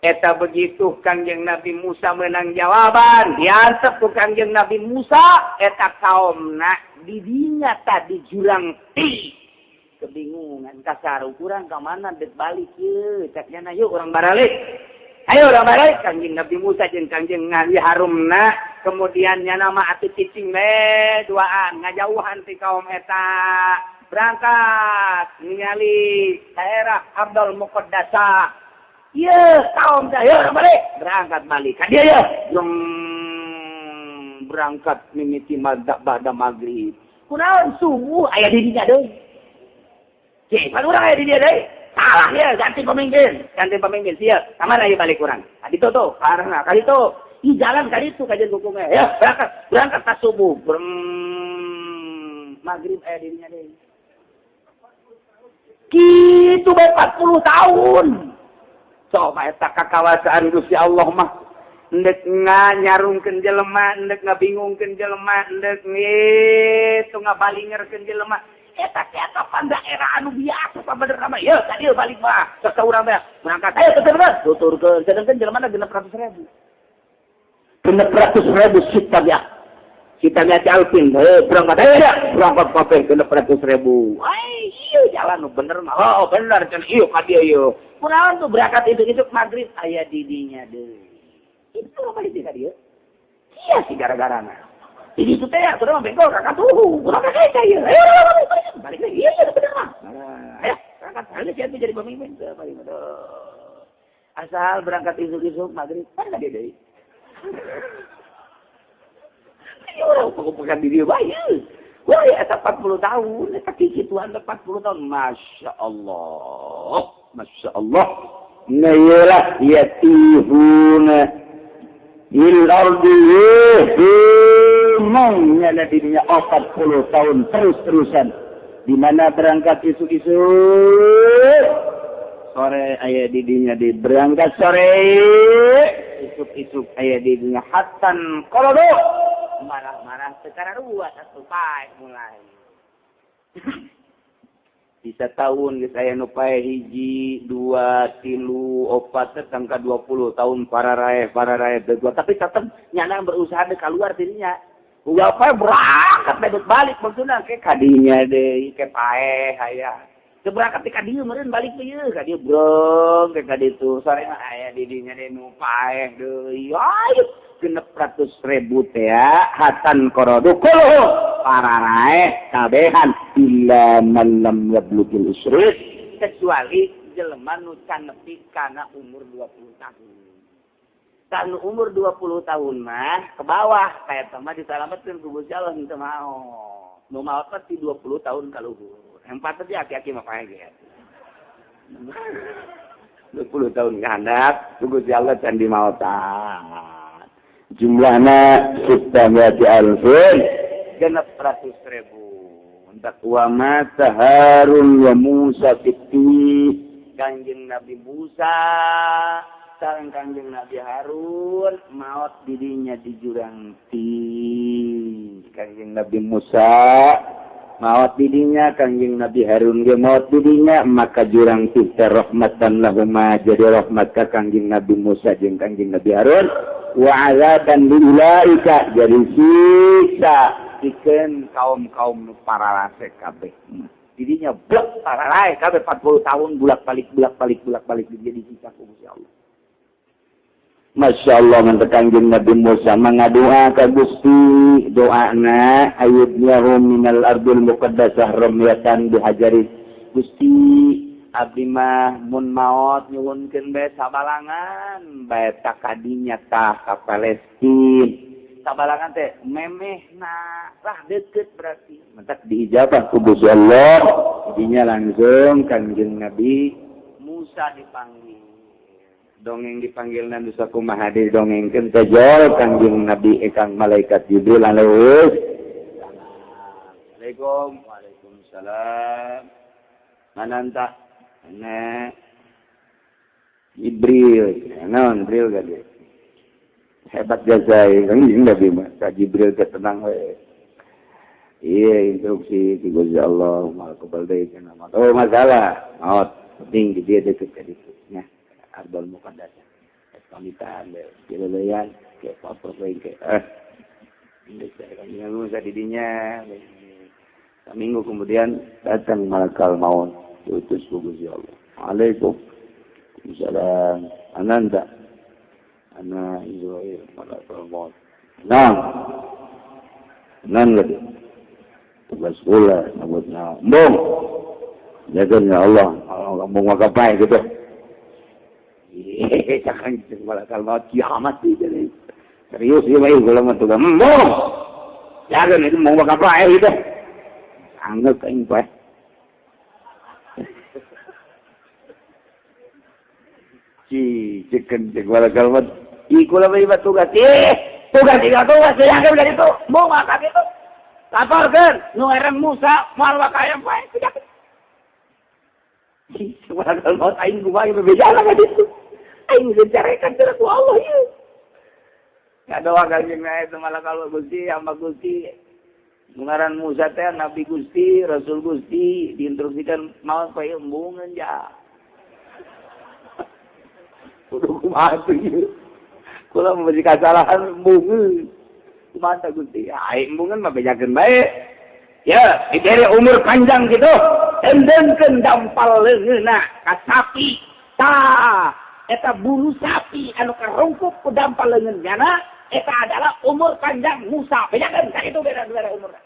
Eta begitu Kanjeng Nabi Musa menang jawaban, diantep ku Kanjeng Nabi Musa, eta kaumna didinya tadi jurang ti. Kebingungan kasar ukuran ka mana dek balik ye, caknya na yuk orang baralik. Ayo orang balik Kanjeng Nabi Musa jeung Kanjeng Nabi Harumna, kemudian nya nama atuh cicing le duaan ngajauhan ti kaum eta. Berangkat ningali daerah Abdul Muqaddasah. Iya, kaum dah, ya balik. Berangkat balik. Kan dia ya. Berangkat mimiti pada maghrib. Kunaon subuh ayah dirinya deh. Cik, kan orang ayah dirinya deh. Salah ya, ganti pemimpin. Ganti pemimpin, siap. Kamar ayah balik kurang. Kali itu tuh, karena kali itu. Ih, jalan kali itu kajian hukumnya. Ya, berangkat. Berangkat pas subuh. Maghrib ayah dirinya deh. Gitu, 40 tahun. Coba eta kakawasaan Gusti Allah mah endek nganyarungkeun jelema, endek ngabingungkeun jelema, endek itu ngabalingerkeun jelema. Eta teh kapan daerah anu biasa sabenerna mah. Ye, ka dieu balik mah. Sok ka urang teh berangkat ayo ke terus tuturkeun. Sedengkeun jelema 600.000. 600.000 kita lihat alpin, berangkat aja ya, berangkat kabeh 600.000. Wah, iya jalan bener mah. Oh, bener kan iya ka dieu yeuh. Kunaon tuh berangkat itu maghrib aya didinya deui. Itu apa di ka dieu? Iya sih gara-garana. Di ditu teh sudah mah bengkol ka katuhu. Urang ka kae ieu. Ayo balik lagi. Iya bener mah. Ayo berangkat aja siapa jadi pemimpin teh balik asal berangkat isuk-isuk maghrib kan dia deui. Orang pengumpulkan diri baik. Wah, ya, 40 tahun. Eta kikituan 40 tahun. Masya Allah. Masya Allah. Ngayalah yatihuna. Il-ardi yehumangnya na dirinya 40 tahun. Terus-terusan. Di mana berangkat isuk-isuk. Sore ayah didinya di berangkat sore. Isuk-isuk ayah didinya hatan kolodo. Marah-marah sekarang dua satu pae mulai. Bisa tahun geus aya nu pae 1, 2, 3, 4 tangka 20 tahun para rae dua tapi tetep nyana berusaha de keluar dirinya. Uga pae berangkat bebet balik maksudna ke kadinya deui ke pae aya. Teu berangkat ka dieu meureun balik teh ieu ka dieu brong ke ka ditu sore aya didinya de nu pae deui. Ayo 600.000 teh ya hatan korodu kuluh para rae kabehan illa man lam yablugil isrit kecuali jelema nu can nepi kana umur 20 tahun. Kan umur 20 tahun mah ke bawah kayak mah disalametkeun ku Gusti Allah henteu mau. Nu maot ti 20 tahun ka luhur. Empat teh aki-aki mah pae ge. 20 tahun ka handap ku Gusti Allah can dimaotan. Jumlahnya kita berarti alfin 600.000. Untuk wama Harun wa Musa fitih Kanjeng Nabi Musa sareng Kanjeng Nabi Harun maot dirinya di jurang ti. Kanjeng Nabi Musa maot dirinya, Kanjeng Nabi Harun ge maot dirinya, maka jurang ti rahmatan lahuma jadi rahmat ka Kanjeng Nabi Musa jeung Kanjeng Nabi Harun. Wa azaban liulaika jadi siksa ikeun kaum-kaum paralase kabeh. Didinya blek pararai kabeh 40 tahun bulak-balik jadi sikap Gusti Allah. Masya Allah ngantek Kanjeng Nabi Musa mengadua ka Gusti doana ayyudnyahu minal ardil muqaddasah ramyatan bihajarin. Gusti abdi mah mun maot nyuwunkeun bae sabalangan bae ta kadinya tah ka Palestina. Sabalangan teh memehna lah deukeut berarti. Mentak diijabah ku Gusti Allah. Dinya langsung Kanjeng Nabi Musa dipanggil. Dongeng dipanggil nanti sakumaha didongengkeun teh jol Kanjeng Nabi ekang malaikat Jibril alaihi Assalamualaikum. Waalaikumsalam. Mananta ana Jibril. Naon Jibril gade. Hebat jazai Kanjeng Nabi mah ka Jibril teh tenang we. Iya instruksi ti Gusti Allah mal kubal deui kana mah. Oh masalah. Maot penting di dia deket ka ditu nya. Ardul Muqaddasah. Pamitan dileleyan ke apa ke ini Musa didinya. Seminggu kemudian datang malaikat maut diutus ku Gusti Allah. Waalaikumsalam. Ananda ana Israil malaikat maut. Nah. Nan lagi. Tugas kula nabutna. Mbong. Jagain ya Allah. Allah mau ngapain gitu. Jangan malaikat maut kiamat ini. Serius ya baik kalau mah tuh mau. Jangan itu mau apa gitu. Anggap kain pak. Ciken malaikat maut. Ikulah bayi tugas. Tugas jangan dari itu. Mau makan itu. Laporkan. Nueran Musa mal wakayam pak. Malaikat maut aing gua yang berbeda lah itu. Aing dicerekan ke Allah ya. Ya doa Kanjeng Nabi malah kalau Gusti hamba Gusti ngaran Musa teh Nabi Gusti, Rasul Gusti diinstruksikan mau pae embungeun ja. Kudu kumaha tuh. Kula memberi kesalahan embungeun. Kumaha Gusti? Aing embungeun mah bejakeun bae. Ya, diberi umur panjang gitu. Endengkeun dampal leungeunna ka sapi. Tah eta bulu sapi anu karungkuk ku dampal leungeunna eta adalah umur panjang Musa. Bejakeun ka itu beda-beda umurna.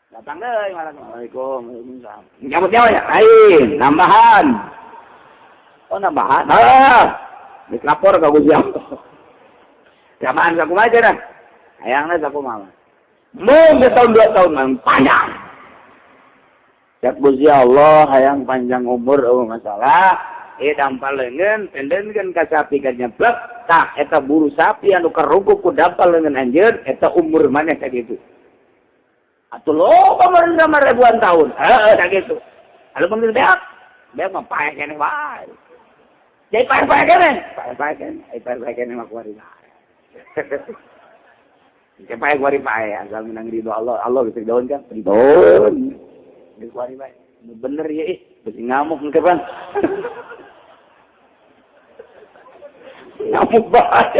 Datang deui Assalamualaikum. Nyambut nyawa ya? Lain, nambahan. Oh, nambahan. Diklapor ka Gusti Allah. Jamaan sakumaha cenah? Hayangna sakumaha? Mun tahun 2 tahun mah panjang. Ya Gusti Allah hayang panjang umur masalah. Dampal leungeun pendenkeun ka sapi ka nyeblek tah eta buru sapi anu karungkuk ku dampal leungeun anjeun eta umur maneh ka kitu. Atuh loba meureun ribuan tahun. Heeh ka kitu. Anu mun beak mah pae keneh wae. Jadi pae keneh. Pae keneh mah kuari bae. Pae kuari pae asal menang ridho Allah. Allah geus daun kan? Daun. Geus kuari bae. Bener ya geus ngamuk engke pan. Ngamuk banget.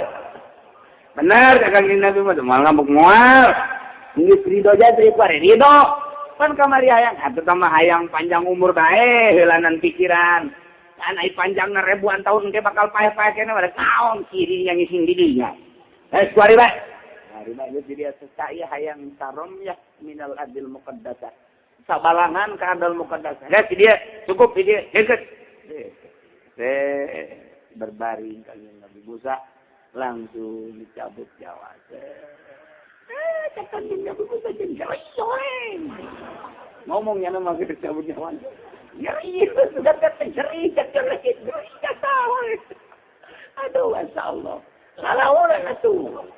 Benar Kanjeng Nabi mah malah ngamuk moal. Geus ridho jadi pare ridho. Kan kamari hayang atuh mah hayang panjang umur bae heulanan pikiran. Kan ai panjangna ribuan tahun ge bakal pae-pae keneh bade kaon kiri yang ngising di dinya. Wes kuari bae. Kuari bae geus dia sesaya hayang sarom ya minal adil muqaddasah. Sabalangan ka adil muqaddasah. Geus dia cukup dia deket. Berbaring Kanjeng Nabi Musa langsung dicabut nyawa. Kanjeng Nabi Musa jadi ngomongnya nama kita cabut nyawa. Ya iya sudah terjeri kata. Aduh masyaallah. Lalawan atuh.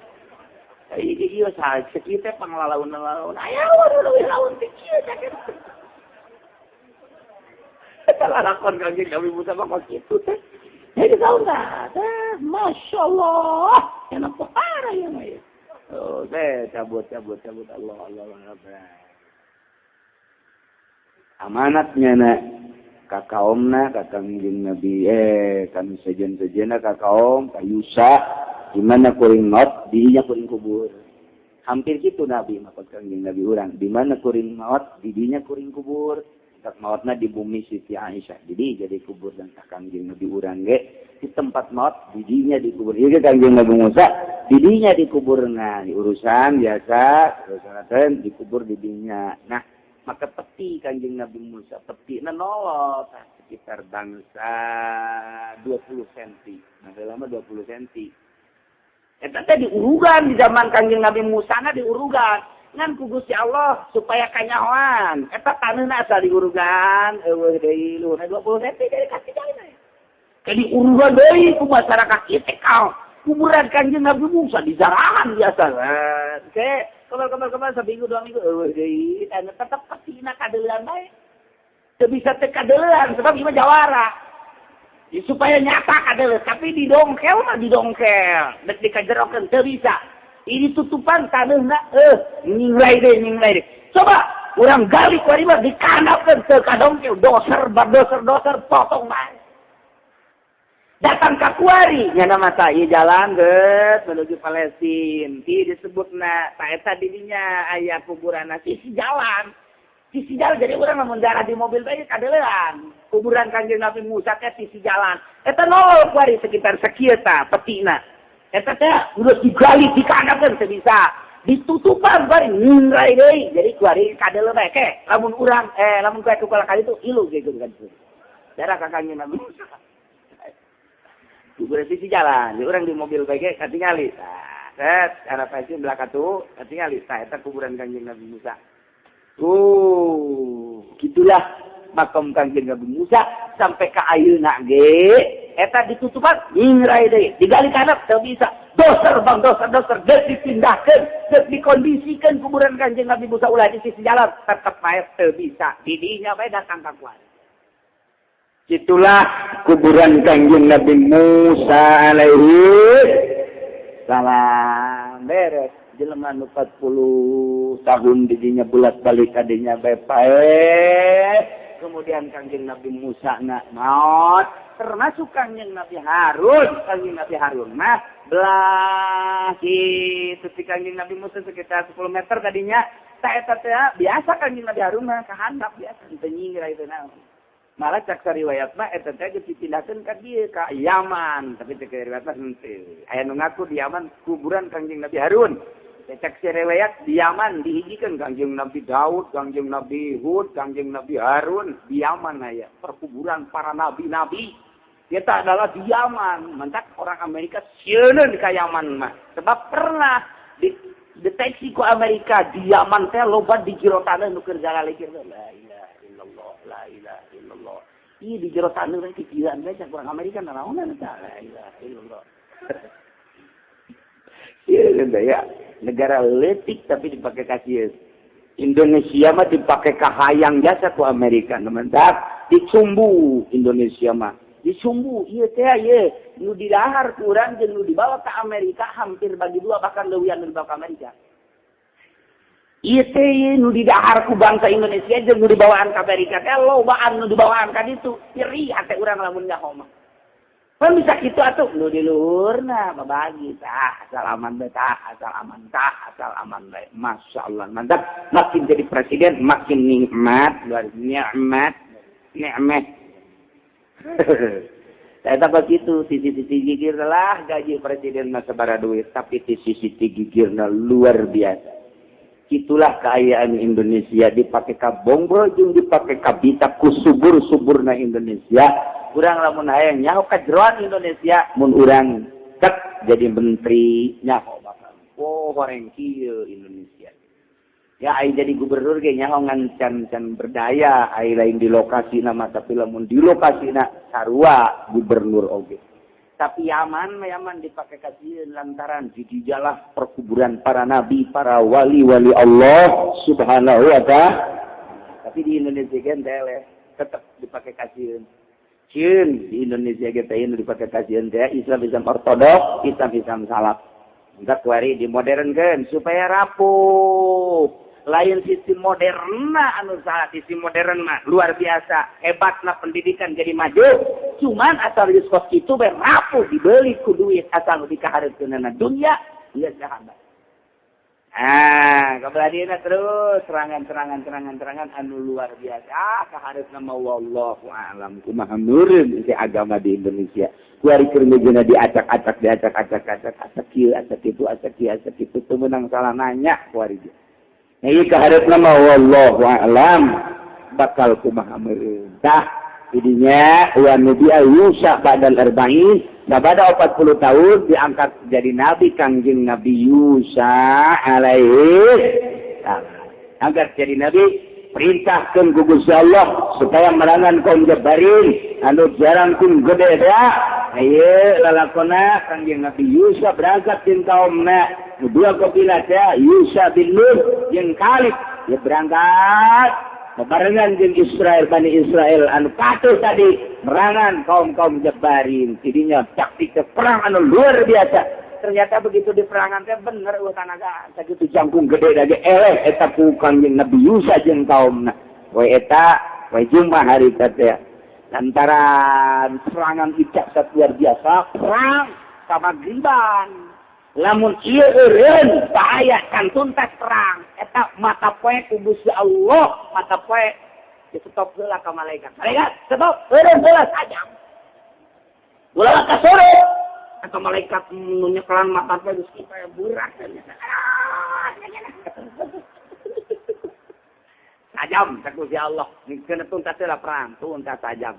Iya saja kita panglalaun. Ayo lawan kecil sakit. Kalau lakon Kanjeng Nabi Musa mah kitu teh. Jadi tahu nggak? Masya Allah, enak parah ya Maya. Oh, cabut Allah. Amanatnya nak kakaomna Kanjeng Nabi kami sejen-sejena kakaom kayusa gimana kuring not dinya kuring kubur. Hampir gitu Nabi makot kangjeng Nabi urang. Di mana kuring maot, didinya kuring kubur. Tak maotna di bumi Siti Aisyah. Jadi kubur dan kangjeng Nabi urang ge di tempat maot didinya dikubur. Ieu kangjeng Nabi Musa didinya dikuburna. Di urusan biasa, urusan dikubur didinya. Nah, maka peti kangjeng Nabi Musa, petina nolot sekitar bangsa 20 cm. Nah, lama 20 cm. Eta teh diurugan di zaman kanjeng Nabi Musa na diurugan ngan ku Gusti Allah supaya kanyahoan. Eta taneuna asal diurugan eueuh deui luhurna 20 cm dari kaki jalan. Ke diurugan deui ku masyarakat ieu teh kuburan kanjeng Nabi Musa di jarahan biasa. Ke kemar seminggu 2 minggu eueuh deui anu tetep petina kadeulean bae. Teu bisa teh kadeulean sebab ieu mah jawara. Ya, supaya nyata adalah tapi didongkel mah didongkel dek dikajerokeun teu bisa ini tutupan taneuhna nyinglai deh coba urang gali ku ari mah dikanapkeun teu kadongkel doser potong bae datang ka kuari nya masa ieu jalan geus menuju Palestina ti disebutna ta eta di dinya aya kuburanna sisi jalan jadi urang lamun darah di mobil bae kadeulean kuburan kanjeng Nabi Musa teh sisi jalan. Eta nol kuari sekitar sakieu tah petina. Eta teh udah digali dikanapkeun teu bisa. Ditutupan bari ngingrai deui. Jadi kuari kadeuleun bae ke lamun urang lamun kuat kepala kali itu ilu gitu kan. Darah ka kanjeng Nabi Musa. Kuburan sisi jalan. Jadi urang di mobil bae ke katingali. Tah, arah pasien belakang tuh katingali tah eta kuburan kanjeng Nabi Musa. Gitulah makam kanjeng Nabi Musa sampai ke ayeuna ge eta ditutupan ngingrai deui digali kanap teu bisa doser geus dipindahkeun geus dikondisikeun kuburan kanjeng Nabi Musa ulah di sisi jalan tetep bae teu bisa didinya bae datang ka kuari itulah kuburan kanjeng Nabi Musa alaihi salam beres jelema nu 40 tahun didinya bulat-balik kadinya bae pae kemudian kanjeng Nabi Musa maot termasuk kanjeng Nabi Harun mah belah si kanjeng Nabi Musa sekitar 10 meter tadinya eta teh biasa kanjeng Nabi Harun mah kahandap biasa teu nyinggra itu naon malah cak sariwayat mah eta teh geus dipindahkeun ka dieu ka Yaman tapi teh riwayat mah henteu aya nu ngaku di Yaman kuburan kanjeng Nabi Harun cek riwayat di Yaman dihijikeun kanjeng Nabi Daud, kanjeng Nabi Hud, kanjeng Nabi Harun di Yaman aya perkuburan para nabi-nabi. Kita adalah di Yaman. Mentak orang Amerika sieun ka Yaman mah. Sebab pernah dideteksi ku Amerika di Yaman teh loba di jero taneuh nu keur jalalikeun la ilaha illallah. Ih di jero taneuh teh pikiran bae orang Amerika naon eta la ilaha illallah. Ya, negara letik tapi dipakai kasius. Indonesia mah dipakai kahayang jasa ku Amerika. Mantap, dicumbu Indonesia mah. Dicumbu, iya teh ieu nu didahar ku urang jeung nu dibawa ke Amerika hampir bagi dua bahkan leuwian nu dibawa ke Amerika. Iya teh nu didahar ku bangsa Indonesia jeung nu dibawaan ke Amerika teh lobaan nu dibawaan ka ditu. Iri hate urang lamun nyaho mah. Kan bisa gitu atuh nu di luhurna babagi tah asal aman bae asal aman bae masyaallah mantap makin jadi presiden makin nikmat luar nikmat eta begitu sisi gigir lah gaji presiden mah sabaraha duit tapi sisi gigirna luar biasa itulah keayaan Indonesia dipakai ka bonggol jeung dipakai ka bita ku subur-suburna Indonesia urang lamun hayang nyaho ka jeroan Indonesia mun urang cek jadi menteri nyaho bakal horeng kieu Indonesia ya ai jadi gubernur ge nyaho ngan can berdaya ai lain di lokasina mah tapi lamun di lokasina sarua gubernur oge tapi Yaman dipakai kasieun lantaran didijalah perkuburan para nabi para wali-wali Allah subhanahu wa ta'ala tapi di Indonesia kan tetap dipakai kasieun Cieun di Indonesia kita ini dipakai kajian teh Islam ortodoks, Islam salaf. Enggak kuari dimodernkeun supaya rapuh. Lain sistem moderna anu salah sistem modern mah luar biasa hebatna pendidikan jadi maju. Cuman asal diskos itu bae rapuh dibeli ku duit asal dikahareukeunna dunya ieu sahabat. Kebeladina terus serangan anu luar biasa. Kaharep nama wallahu a'lam. Kumaha meureun si agama di Indonesia. Kuari keur ngeujeuna diacak-acak kieu, acak itu teu meunang salah nanya kuari. Ieu kaharep nama wallahu a'lam bakal kumaha meureun. Tah idinya wa nabi Yusa ba'dal arba'in. Sabada 40 tahun diangkat jadi nabi Kangjeng Nabi Yusa alaihi salam. Angkat jadi nabi, perintahkeun ku Gusti Allah supaya merangan kaum Jabarin anu jarang kun gede da. Ayeuna lalakonna Kangjeng Nabi Yusa berangkat jeung kaumna. Dua kabilah teh Yusa bin Nun jeung Kalib dia berangkat bebarengan jeung Bani Israel anu patuh tadi merangan kaum Jabarin. Jadinya taktik perang anu luar biasa. Ternyata begitu di perangan teh bener tanaga sakitu jangkung gede lagi eleh eta ku Kangjeng Nabi Yusa jeung kaumna. We eta we jumpah hari teh lantaran serangan icak luar biasa perang sama Griban. Lamun ieu eureun bahaya can tuntas perang eta mata poe ku Gusti Allah, mata poe stop heula ka malaikat. Malaikat, stop, eureun heula sajam. Ulah ka sore. Eta malaikat nu nyekelan mata poe geus kieu burak. Sajam ka Gusti Allah, ngeun tuntas heula perang, tuntas sajam.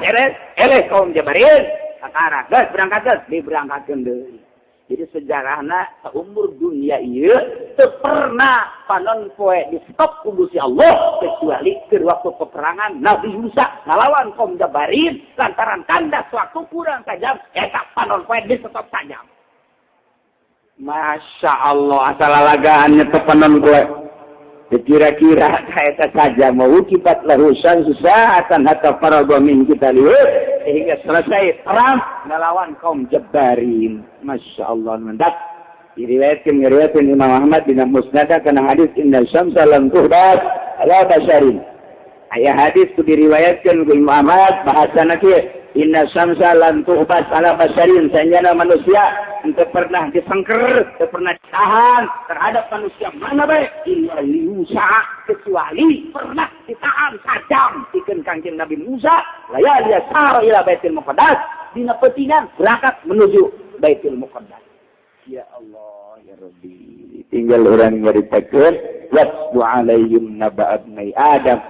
Beres, eleh kaum Jabarin sakara. Geus berangkat geus, diberangkatkeun deui. Jadi sejarahna umur dunia ieu teu pernah panon poe di stop ku Gusti Allah kecuali keur waktu peperangan Nabi Musa ngalawan kaum Jabarin lantaran kandas waktu kurang tajam eta panon poe di stop tajam. Masya Allah asal lalagaan teu panon poe. Kira-kira eta saja mau kipat larusan susah akan hatta faragha min kita lihat sehingga selesai perang melawan kaum Jabarin. Masya Allah mendak. Diriwayatkan Imam Ahmad bin Musnad kana hadis inna syamsa lam tuhdas ala basharin. Aya hadis tu diriwayatkan ku Imam Ahmad bahasana kieu inna syamsa lam tuhdas ala basharin sanjana manusia teu pernah disengker, teu pernah ditahan terhadap manusia mana bae illa Musa kecuali pernah ditahan sajam pikeun Kangjeng Nabi Musa layali sar ila Baitul Muqaddas dina peutingan berangkat menuju Baitul Muqaddas. Ya Allah ya Rabbi tinggal orang nyaritakeun wasdu alaihim naba abnai Adam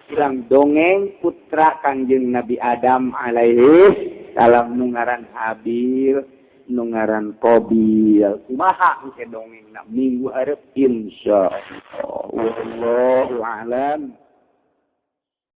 bilang dongeng putra Kangjeng Nabi Adam alaihi salam nungaran Habil nungaran Qabil kumaha engke dongengna minggu hareup insyaallah wallahu a'lam.